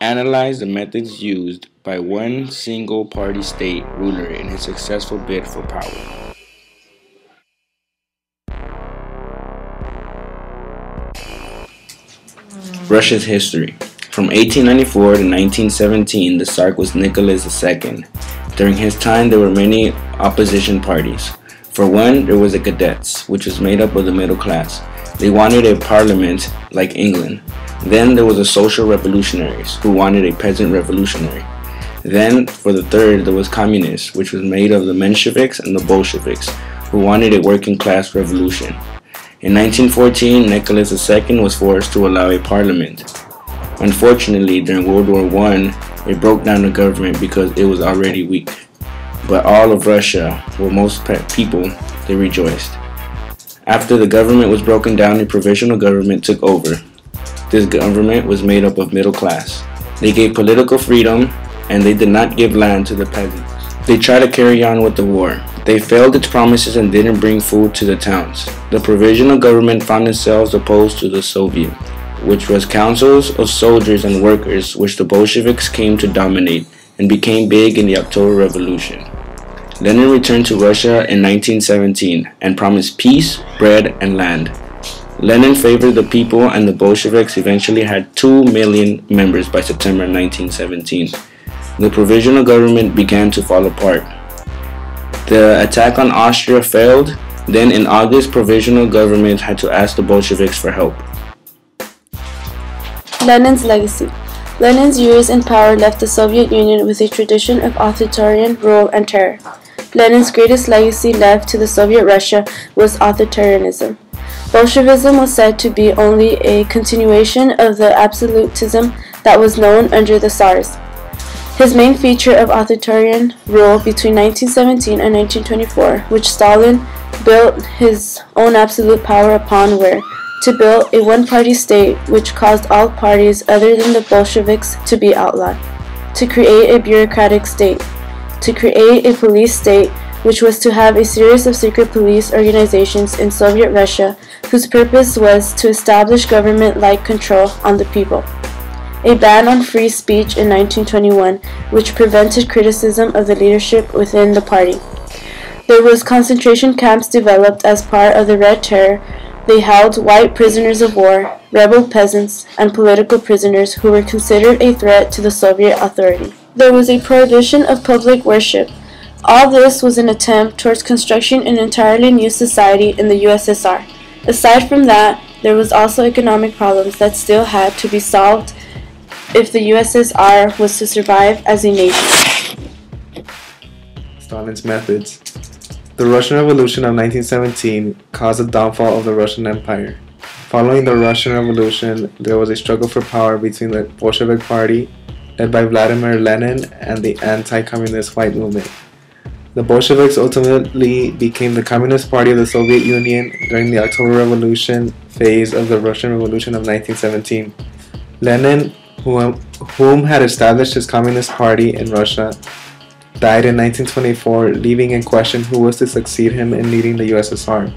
Analyze the methods used by one single party state ruler in his successful bid for power. Russia's history. From 1894 to 1917, the Tsar was Nicholas II. During his time, there were many opposition parties. For one, there was the Cadets, which was made up of the middle class. They wanted a parliament like England. Then there was the Social Revolutionaries, who wanted a peasant revolutionary. Then, for the third, there was Communists, which was made of the Mensheviks and the Bolsheviks, who wanted a working class revolution. In 1914, Nicholas II was forced to allow a parliament. Unfortunately, during World War I, it broke down the government because it was already weak. But all of Russia, well, most people, they rejoiced. After the government was broken down, a provisional government took over. This government was made up of middle class. They gave political freedom, and they did not give land to the peasants. They tried to carry on with the war. They failed its promises and didn't bring food to the towns. The provisional government found themselves opposed to the Soviet, which was councils of soldiers and workers which the Bolsheviks came to dominate and became big in the October Revolution. Lenin returned to Russia in 1917 and promised peace, bread, and land. Lenin favored the people, and the Bolsheviks eventually had 2 million members by September 1917. The provisional government began to fall apart. The attack on Austria failed. Then in August, provisional government had to ask the Bolsheviks for help. Lenin's legacy. Lenin's years in power left the Soviet Union with a tradition of authoritarian rule and terror. Lenin's greatest legacy left to the Soviet Russia was authoritarianism. Bolshevism was said to be only a continuation of the absolutism that was known under the Tsars. His main feature of authoritarian rule between 1917 and 1924, which Stalin built his own absolute power upon, were to build a one-party state which caused all parties other than the Bolsheviks to be outlawed, to create a bureaucratic state, to create a police state which was to have a series of secret police organizations in Soviet Russia whose purpose was to establish government-like control on the people. A ban on free speech in 1921, which prevented criticism of the leadership within the party. There was concentration camps developed as part of the Red Terror. They held white prisoners of war, rebel peasants, and political prisoners who were considered a threat to the Soviet authority. There was a prohibition of public worship. All this was an attempt towards constructing an entirely new society in the USSR. Aside from that, there was also economic problems that still had to be solved if the USSR was to survive as a nation. Stalin's methods. The Russian Revolution of 1917 caused the downfall of the Russian Empire. Following the Russian Revolution, there was a struggle for power between the Bolshevik Party, led by Vladimir Lenin, and the anti-communist white movement. The Bolsheviks ultimately became the Communist Party of the Soviet Union during the October Revolution phase of the Russian Revolution of 1917. Lenin, whom had established his Communist Party in Russia, died in 1924, leaving in question who was to succeed him in leading the USSR.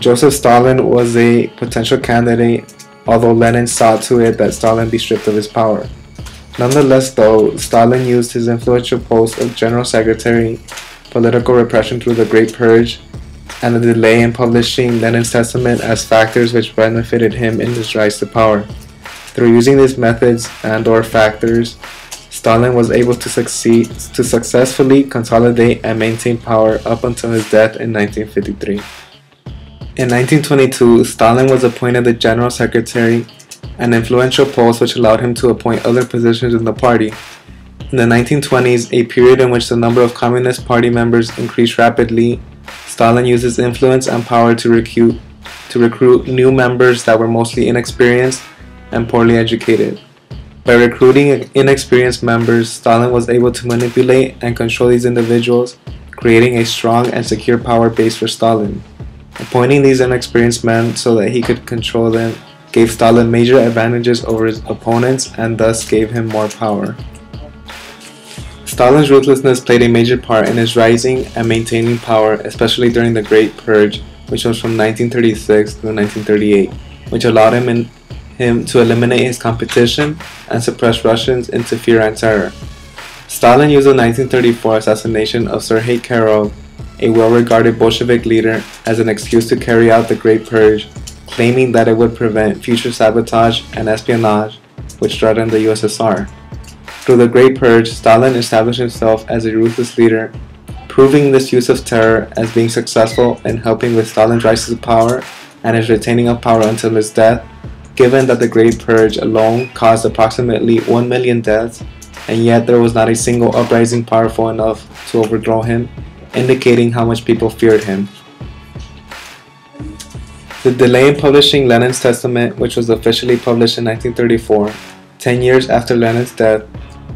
Joseph Stalin was a potential candidate, although Lenin saw to it that Stalin be stripped of his power. Nonetheless, though, Stalin used his influential post of General Secretary, political repression through the Great Purge, and the delay in publishing Lenin's testament as factors which benefited him in his rise to power. Through using these methods and/or factors, Stalin was able to successfully consolidate and maintain power up until his death in 1953. In 1922, Stalin was appointed the General Secretary, an influential post which allowed him to appoint other positions in the party. In the 1920s, a period in which the number of Communist Party members increased rapidly, Stalin used his influence and power to recruit new members that were mostly inexperienced and poorly educated. By recruiting inexperienced members, Stalin was able to manipulate and control these individuals, creating a strong and secure power base for Stalin. Appointing these inexperienced men so that he could control them gave Stalin major advantages over his opponents and thus gave him more power. Stalin's ruthlessness played a major part in his rising and maintaining power, especially during the Great Purge, which was from 1936 to 1938, which allowed him him to eliminate his competition and suppress Russians into fear and terror. Stalin used the 1934 assassination of Sergei Kirov, a well-regarded Bolshevik leader, as an excuse to carry out the Great Purge, claiming that it would prevent future sabotage and espionage which threatened the USSR. Through the Great Purge, Stalin established himself as a ruthless leader, proving this use of terror as being successful in helping with Stalin's rise to power and his retaining of power until his death, given that the Great Purge alone caused approximately 1 million deaths, and yet there was not a single uprising powerful enough to overthrow him, indicating how much people feared him. The delay in publishing Lenin's testament, which was officially published in 1934, 10 years after Lenin's death,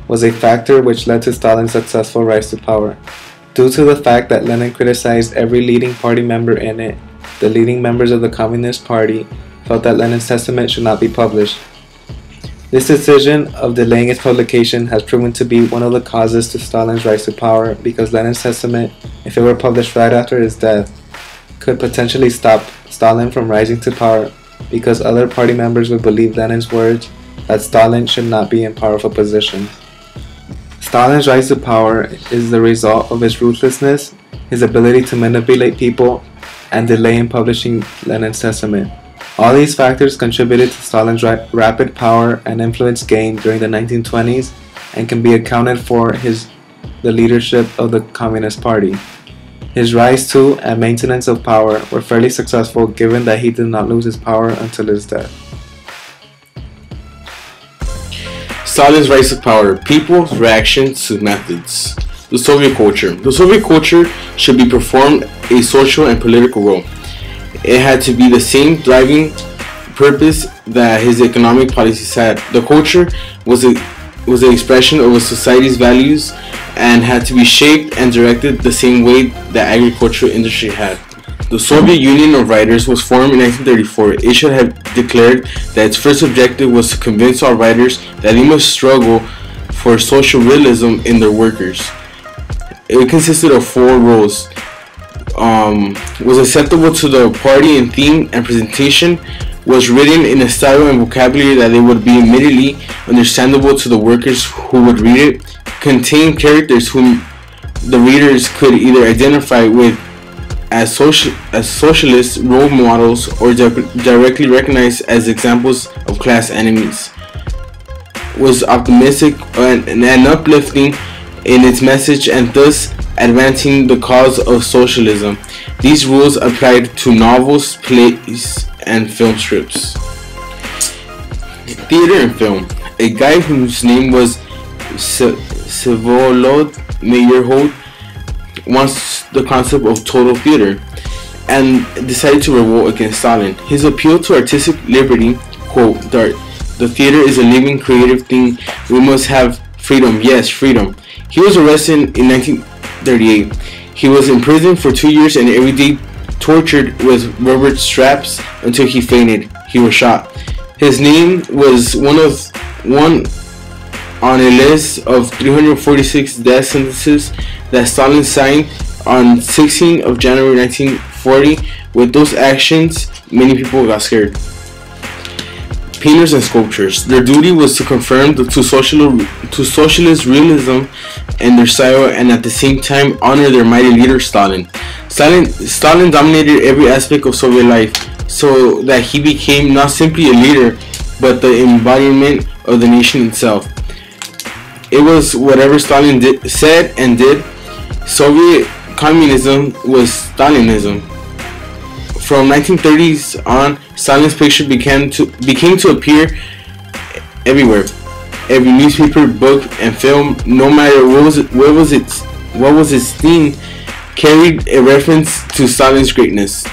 was a factor which led to Stalin's successful rise to power. Due to the fact that Lenin criticized every leading party member in it, the leading members of the Communist Party felt that Lenin's testament should not be published. This decision of delaying its publication has proven to be one of the causes to Stalin's rise to power, because Lenin's testament, if it were published right after his death, could potentially stop Stalin from rising to power, because other party members would believe Lenin's words that Stalin should not be in powerful positions. Stalin's rise to power is the result of his ruthlessness, his ability to manipulate people, and delay in publishing Lenin's testament. All these factors contributed to Stalin's rapid power and influence gained during the 1920s and can be accounted for the leadership of the Communist Party. His rise to and maintenance of power were fairly successful, given that he did not lose his power until his death. Stalin's rise to power, people's reactions to methods. The Soviet culture. The Soviet culture should be performed a social and political role. It had to be the same driving purpose that his economic policies had. The culture was an expression of a society's values and had to be shaped and directed the same way the agricultural industry had. The Soviet Union of Writers was formed in 1934. It should have declared that its first objective was to convince all writers that they must struggle for social realism in their workers. It consisted of 4 rules. Was acceptable to the party in theme and presentation, was written in a style and vocabulary that they would be immediately understandable to the workers who would read it, contained characters whom the readers could either identify with as socialist role models or directly recognize as examples of class enemies, was optimistic and uplifting in its message and thus advancing the cause of socialism. These rules applied to novels, plays, and film strips. Theater and film. A guy whose name was Vsevolod Meyerhold wants the concept of total theater and decided to revolt against Stalin. His appeal to artistic liberty, quote, the theater is a living, creative thing. We must have freedom. Yes, freedom. He was arrested in 1938. He was imprisoned for 2 years and every day tortured with rubber straps until he fainted. He was shot. His name was one on a list of 346 death sentences that Stalin signed on 16 of January 1940. With those actions, many people got scared. Painters and sculptors. Their duty was to confirm to socialist realism in their style and at the same time honor their mighty leader Stalin. Stalin dominated every aspect of Soviet life so that he became not simply a leader but the embodiment of the nation itself. It was whatever Stalin said and did. Soviet communism was Stalinism. From 1930s on, Stalin's picture became to appear everywhere. Every newspaper, book, and film, no matter what was its theme, carried a reference to Stalin's greatness.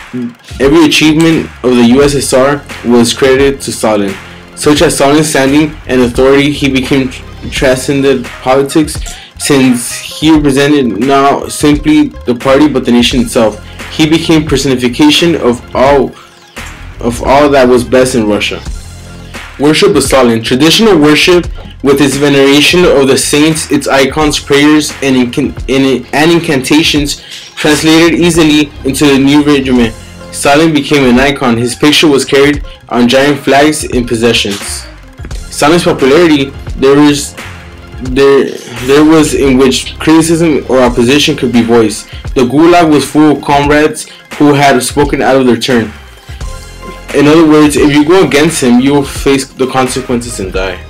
Every achievement of the USSR was credited to Stalin. Such as Stalin's standing and authority, he became transcended politics, since he represented not simply the party but the nation itself. He became personification of all that was best in Russia. Worship of Stalin. Traditional worship with its veneration of the saints, its icons, prayers, and incantations translated easily into the new regime. Stalin became an icon. His picture was carried on giant flags in possessions. Stalin's popularity there was in which criticism or opposition could be voiced. The Gulag was full of comrades who had spoken out of their turn. In other words, if you go against him, you will face the consequences and die.